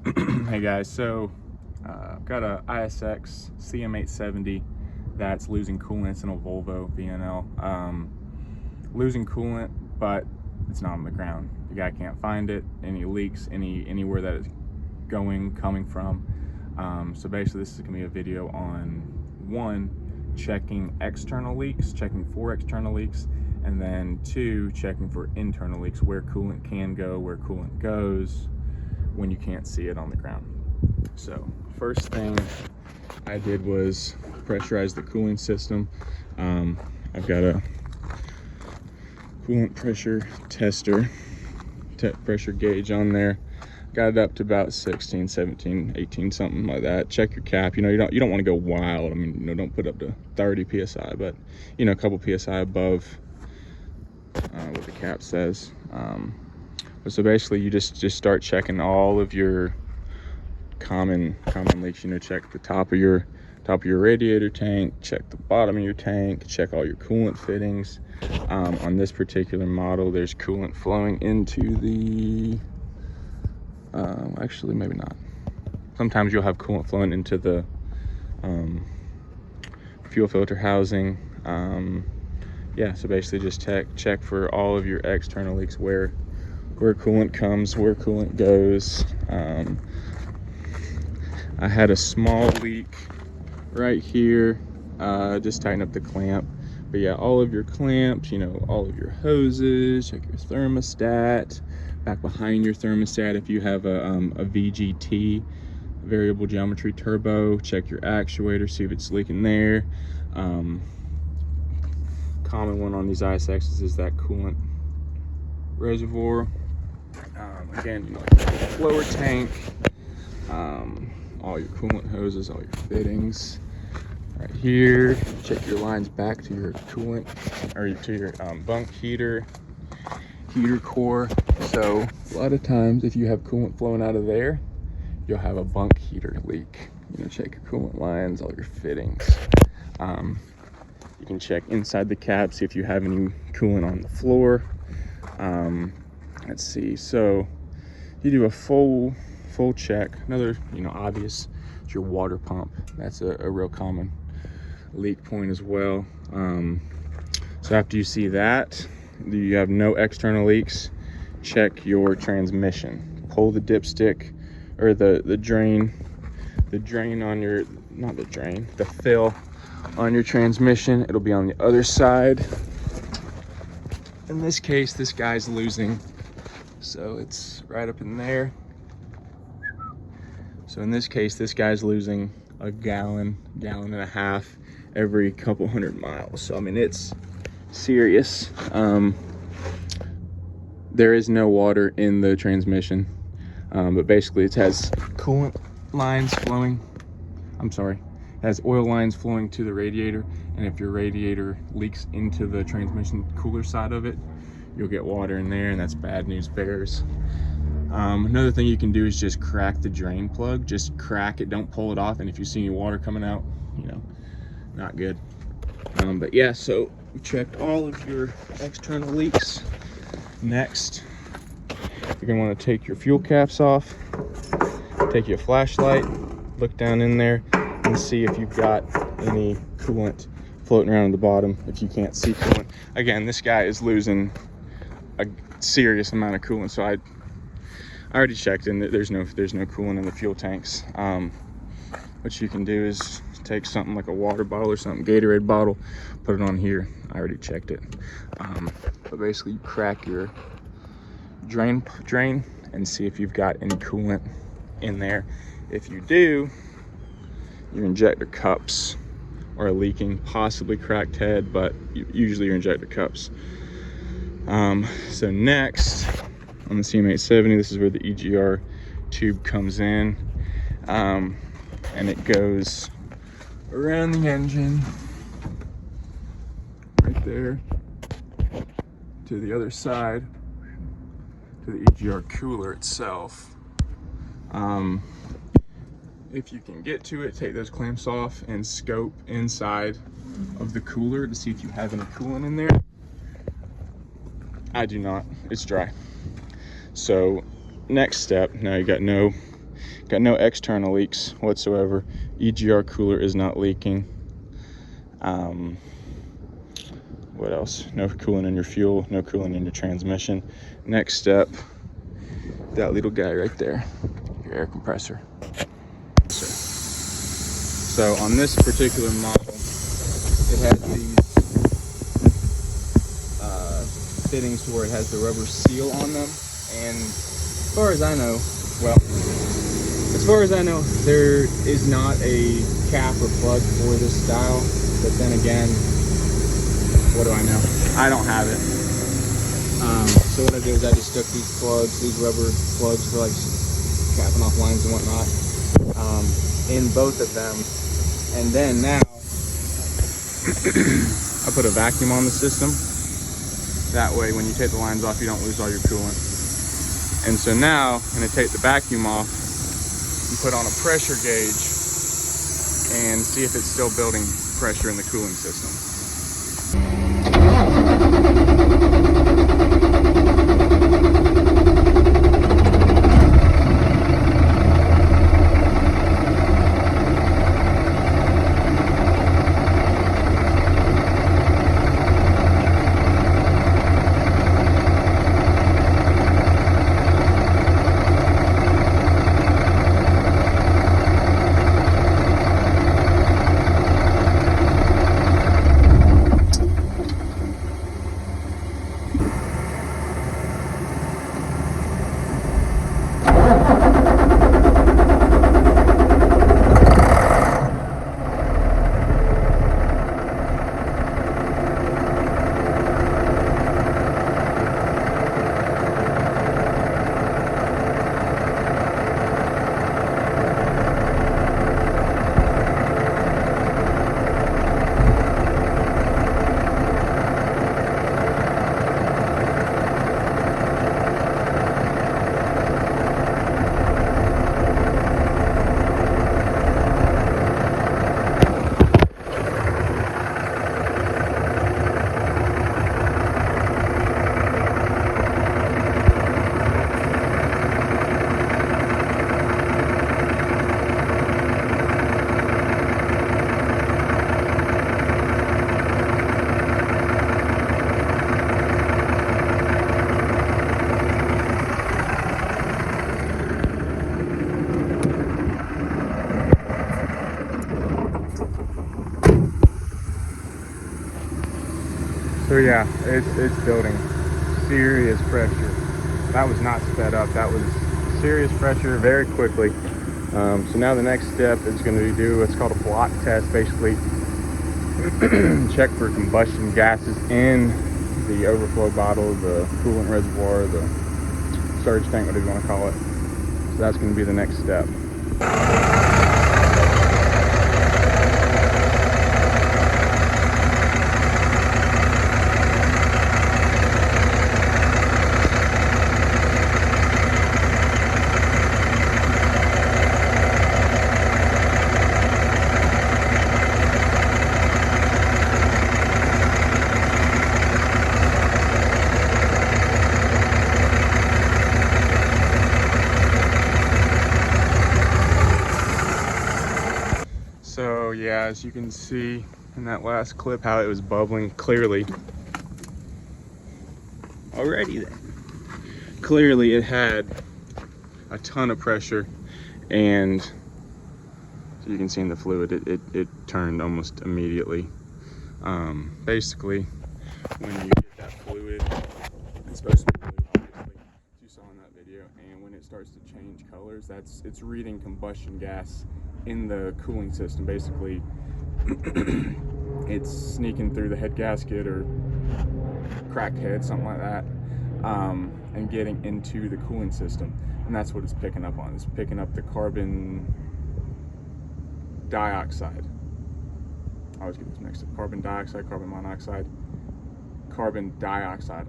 Hey guys, so I've got a ISX CM870 that's losing coolant. It's in a Volvo VNL. Losing coolant, but it's not on the ground. The guy can't find it. Any leaks, anywhere that it's coming from. So basically, this is gonna be a video on one, checking external leaks, checking for external leaks, and then two, checking for internal leaks, where coolant can go, where coolant goes when you can't see it on the ground. So first thing I did was pressurize the cooling system. I've got a coolant pressure tester, pressure gauge on there. Got it up to about 16, 17, 18, something like that. Check your cap. You don't want to go wild. I mean, don't put up to 30 psi, but a couple psi above what the cap says. So basically, you just start checking all of your common leaks. Check the top of your radiator tank, check the bottom of your tank, check all your coolant fittings. On this particular model, there's coolant flowing into the actually maybe not. Sometimes you'll have coolant flowing into the fuel filter housing. Yeah, so basically just check for all of your external leaks, where coolant comes, where coolant goes. I had a small leak right here. Just tighten up the clamp. But yeah, all of your clamps, all of your hoses, check your thermostat, back behind your thermostat if you have a VGT, variable geometry turbo, check your actuator, see if it's leaking there. Common one on these ISXs is that coolant reservoir. Again, lower tank, all your coolant hoses, all your fittings. Right here, check your lines back to your coolant, or to your bunk heater core. So a lot of times, if you have coolant flowing out of there, you'll have a bunk heater leak. Check your coolant lines, all your fittings. You can check inside the cab, see if you have any coolant on the floor. Let's see. So you do a full check. Another, obvious, is your water pump. That's a real common leak point as well. So after you see that, you have no external leaks, check your transmission. Pull the dipstick, or the drain on your, not the drain, the fill on your transmission. It'll be on the other side. In this case, this guy's losing, so it's right up in there. So in this case, this guy's losing a gallon and a half every couple hundred miles. So I mean, it's serious. There is no water in the transmission, but basically it has coolant lines flowing. It has oil lines flowing to the radiator, and if your radiator leaks into the transmission cooler side of it, you'll get water in there, and that's bad news bears. Another thing you can do is just crack the drain plug. Just crack it, don't pull it off, and if you see any water coming out, not good. But yeah, so we checked all of your external leaks. Next, you're gonna want to take your fuel caps off, take your flashlight, look down in there and see if you've got any coolant floating around at the bottom. If you can't see coolant, again, this guy is losing a serious amount of coolant. So I already checked, and there's no coolant in the fuel tanks. What you can do is take something like a water bottle or something, Gatorade bottle, put it on here. I already checked it. But basically, you crack your drain and see if you've got any coolant in there. If you do, your injector cups are leaking, possibly cracked head, but usually your injector cups. So next, on the CM870, this is where the EGR tube comes in, and it goes around the engine right there to the other side, to the EGR cooler itself. If you can get to it, take those clamps off and scope inside of the cooler to see if you have any coolant in there. I do not, it's dry. So next step, now you got no Got no external leaks whatsoever. EGR cooler is not leaking. What else? No coolant in your fuel, no coolant in your transmission. Next step, that little guy right there, your air compressor. So on this particular model, it has these fittings to where it has the rubber seal on them, and as far as I know, there is not a cap or plug for this style, but then again, what do I know? I don't have it. So what I did is I just took these rubber plugs for like capping off lines and whatnot, in both of them, and then now I put a vacuum on the system. That way, when you take the lines off, you don't lose all your coolant. And so now, I'm gonna take the vacuum off and put on a pressure gauge and see if it's still building pressure in the cooling system. So yeah, it's building serious pressure. That was not sped up. That was serious pressure very quickly. So now the next step is going to do what's called a block test. Basically, check for combustion gases in the overflow bottle, the coolant reservoir, the surge tank, whatever you want to call it. So that's going to be the next step. So yeah, as you can see in that last clip, how it was bubbling clearly. Alrighty then. Clearly it had a ton of pressure, and so you can see in the fluid, it turned almost immediately. Basically, when you get that fluid, it's supposed to be blue, obviously, as you saw in that video, and when it starts to change colors, it's reading combustion gas in the cooling system. Basically, it's sneaking through the head gasket or cracked head, something like that, and getting into the cooling system, and that's what it's picking up on. It's picking up the carbon dioxide. I always get this mixed up. Carbon dioxide, carbon monoxide, carbon dioxide.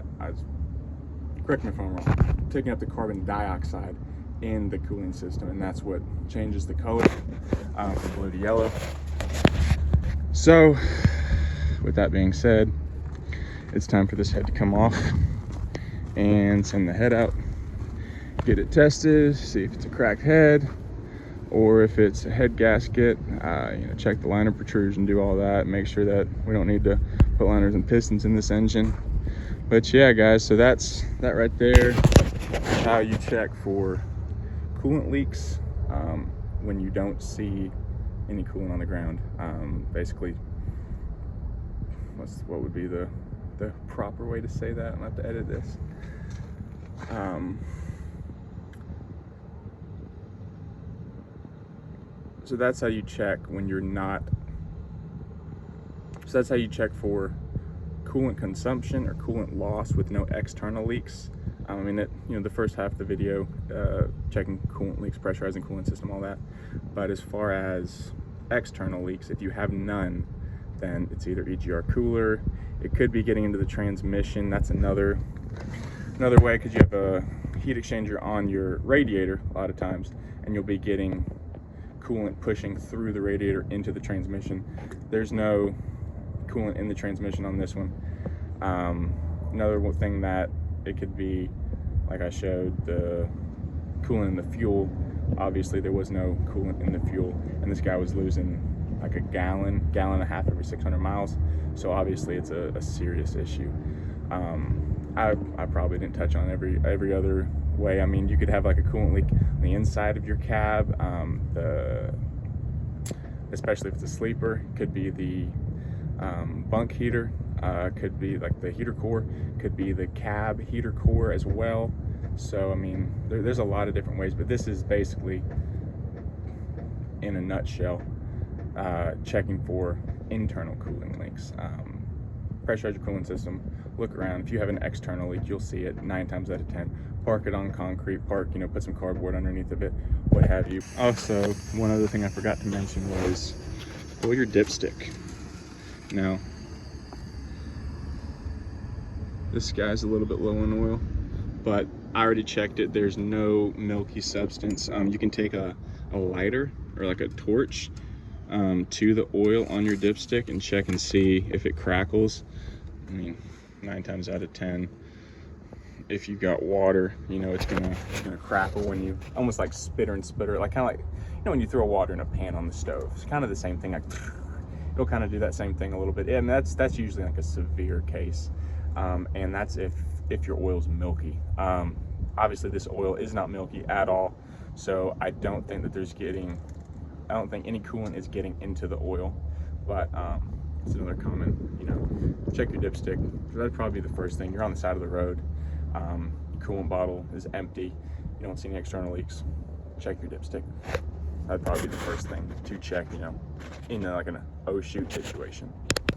Correct me if I'm wrong. Taking up the carbon dioxide in the cooling system, and that's what changes the color from blue to yellow. So with that being said, it's time for this head to come off and send the head out, get it tested, see if it's a cracked head, or if it's a head gasket, check the liner protrusion, do all that, make sure that we don't need to put liners and pistons in this engine. But yeah, guys, so that's that right there. How you check for coolant leaks when you don't see any coolant on the ground. Basically, what would be the proper way to say that? I'm gonna have to edit this. So that's how you check when you're not. So that's how you check for coolant consumption or coolant loss with no external leaks. I mean, the first half of the video, checking coolant leaks, pressurizing coolant system, all that. But as far as external leaks, if you have none, then it's either EGR cooler. It could be getting into the transmission. That's another way, because you have a heat exchanger on your radiator a lot of times, and you'll be getting coolant pushing through the radiator into the transmission. There's no coolant in the transmission on this one. Another thing that it could be, like I showed, the coolant in the fuel. Obviously there was no coolant in the fuel, and this guy was losing like a gallon and a half every 600 miles. So obviously it's a serious issue. I probably didn't touch on every other way. I mean, you could have like a coolant leak on the inside of your cab, especially if it's a sleeper. Could be the bunk heater, could be like the heater core, could be the cab heater core as well. So I mean, there's a lot of different ways, but this is basically, in a nutshell, checking for internal cooling leaks. Pressurize your coolant system, look around. If you have an external leak, you'll see it 9 times out of 10. Park it on concrete, put some cardboard underneath of it, what have you. Also, one other thing I forgot to mention was pull your dipstick. Now, this guy's a little bit low in oil, but I already checked it. There's no milky substance. You can take a lighter or like a torch to the oil on your dipstick and check and see if it crackles. I mean, 9 times out of 10, if you've got water, it's gonna crackle when you almost like spitter, like kind of like when you throw water in a pan on the stove. It's kind of the same thing. Like, it'll kind of do that same thing a little bit. And that's usually like a severe case, and that's if your oil's milky. Obviously this oil is not milky at all, so I don't think any coolant is getting into the oil. But it's another common, check your dipstick. That'd probably be the first thing. You're on the side of the road, your coolant bottle is empty, you don't see any external leaks, check your dipstick. That'd probably be the first thing to check, in like an oh shoot situation.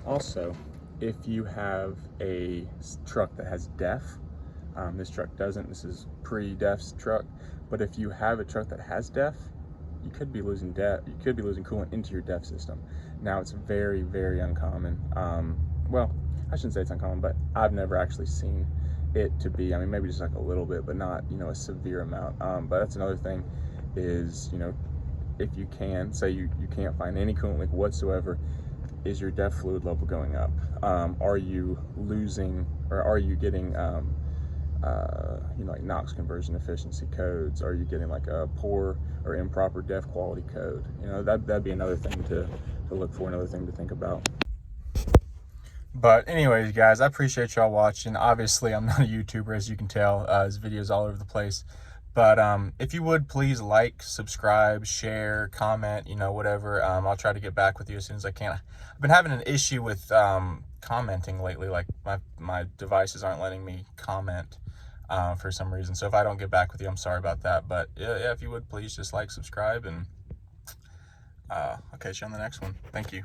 Also, if you have a truck that has DEF, this truck doesn't, this is pre-DEF's truck, but if you have a truck that has DEF, you could be losing coolant into your DEF system. Now, it's very, very uncommon. Well, I shouldn't say it's uncommon, but I've never actually seen it to be, I mean, maybe just like a little bit, but not, a severe amount. But that's another thing is, if you can, say you can't find any coolant leak whatsoever, is your DEF fluid level going up? Are you losing, or are you getting, like NOx conversion efficiency codes? Are you getting like a poor or improper DEF quality code? That'd be another thing to look for, another thing to think about. But anyways, guys, I appreciate y'all watching. Obviously, I'm not a YouTuber, as you can tell. This video's all over the place. But if you would, please like, subscribe, share, comment, whatever. I'll try to get back with you as soon as I can. I've been having an issue with commenting lately. Like my devices aren't letting me comment for some reason. So if I don't get back with you, I'm sorry about that. But yeah, if you would, please just like, subscribe, and I'll catch you on the next one. Thank you.